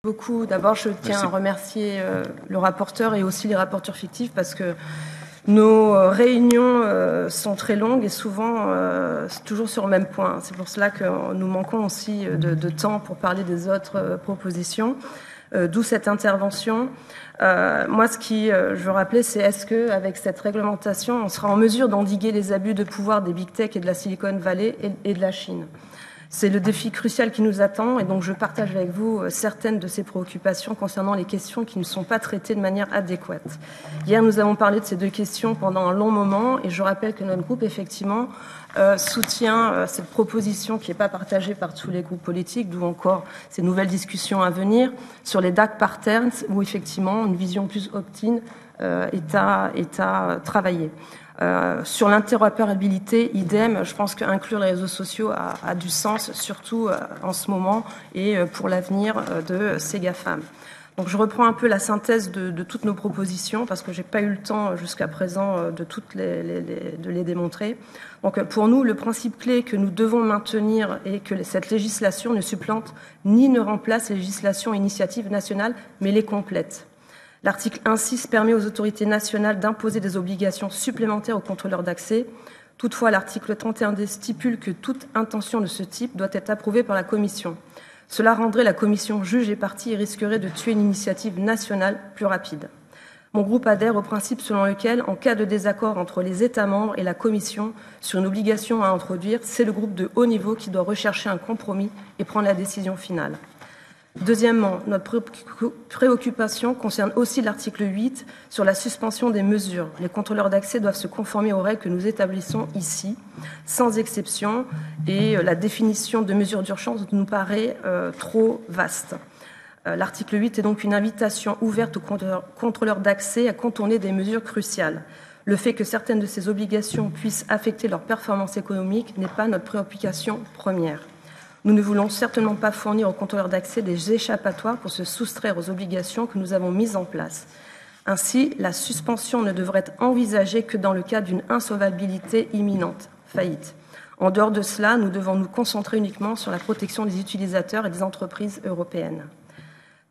Beaucoup. D'abord, je tiens à remercier le rapporteur et aussi les rapporteurs fictifs parce que nos réunions sont très longues et souvent toujours sur le même point. C'est pour cela que nous manquons aussi de temps pour parler des autres propositions, d'où cette intervention. Moi, ce qui je veux rappeler, c'est est-ce qu'avec cette réglementation, on sera en mesure d'endiguer les abus de pouvoir des big tech et de la Silicon Valley et de la Chine? C'est le défi crucial qui nous attend et donc je partage avec vous certaines de ces préoccupations concernant les questions qui ne sont pas traitées de manière adéquate. Hier, nous avons parlé de ces deux questions pendant un long moment et je rappelle que notre groupe, effectivement, soutient cette proposition qui n'est pas partagée par tous les groupes politiques, d'où encore ces nouvelles discussions à venir sur les dark patterns où, effectivement, une vision plus opt-in est à travailler. Sur l'interopérabilité, idem, je pense qu'inclure les réseaux sociaux a du sens, surtout en ce moment et pour l'avenir de ces GAFAM. Donc je reprends un peu la synthèse de toutes nos propositions parce que je n'ai pas eu le temps jusqu'à présent de les démontrer. Donc pour nous, le principe clé que nous devons maintenir est que cette législation ne supplante ni ne remplace les législations et initiatives nationales, mais les complète. L'article 1.6 permet aux autorités nationales d'imposer des obligations supplémentaires aux contrôleurs d'accès. Toutefois, l'article 31D stipule que toute intention de ce type doit être approuvée par la Commission. Cela rendrait la Commission juge et partie et risquerait de tuer une initiative nationale plus rapide. Mon groupe adhère au principe selon lequel, en cas de désaccord entre les États membres et la Commission sur une obligation à introduire, c'est le groupe de haut niveau qui doit rechercher un compromis et prendre la décision finale. Deuxièmement, notre préoccupation concerne aussi l'article 8 sur la suspension des mesures. Les contrôleurs d'accès doivent se conformer aux règles que nous établissons ici, sans exception, et la définition de mesures d'urgence nous paraît trop vaste. L'article 8 est donc une invitation ouverte aux contrôleurs d'accès à contourner des mesures cruciales. Le fait que certaines de ces obligations puissent affecter leur performance économique n'est pas notre préoccupation première. Nous ne voulons certainement pas fournir aux contrôleurs d'accès des échappatoires pour se soustraire aux obligations que nous avons mises en place. Ainsi, la suspension ne devrait être envisagée que dans le cas d'une insolvabilité imminente, faillite. En dehors de cela, nous devons nous concentrer uniquement sur la protection des utilisateurs et des entreprises européennes.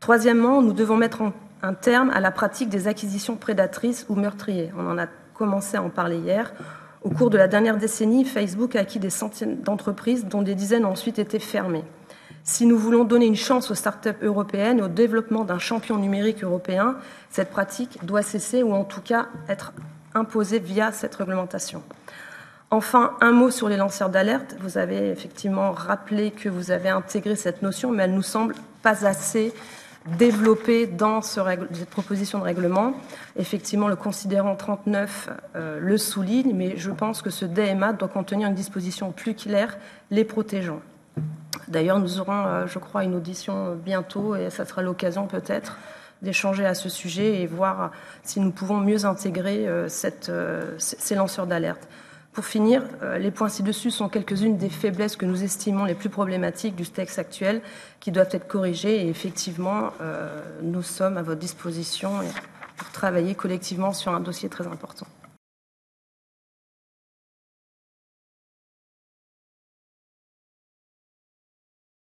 Troisièmement, nous devons mettre un terme à la pratique des acquisitions prédatrices ou meurtrières. On en a commencé à en parler hier. Au cours de la dernière décennie, Facebook a acquis des centaines d'entreprises dont des dizaines ont ensuite été fermées. Si nous voulons donner une chance aux start-up européennes et au développement d'un champion numérique européen, cette pratique doit cesser ou en tout cas être imposée via cette réglementation. Enfin, un mot sur les lanceurs d'alerte. Vous avez effectivement rappelé que vous avez intégré cette notion, mais elle ne nous semble pas assez développé dans cette proposition de règlement. Effectivement, le considérant 39 le souligne, mais je pense que ce DMA doit contenir une disposition plus claire les protégeant. D'ailleurs, nous aurons, je crois, une audition bientôt et ça sera l'occasion peut-être d'échanger à ce sujet et voir si nous pouvons mieux intégrer ces lanceurs d'alerte. Pour finir, les points ci-dessus sont quelques-unes des faiblesses que nous estimons les plus problématiques du texte actuel qui doivent être corrigées et effectivement, nous sommes à votre disposition pour travailler collectivement sur un dossier très important.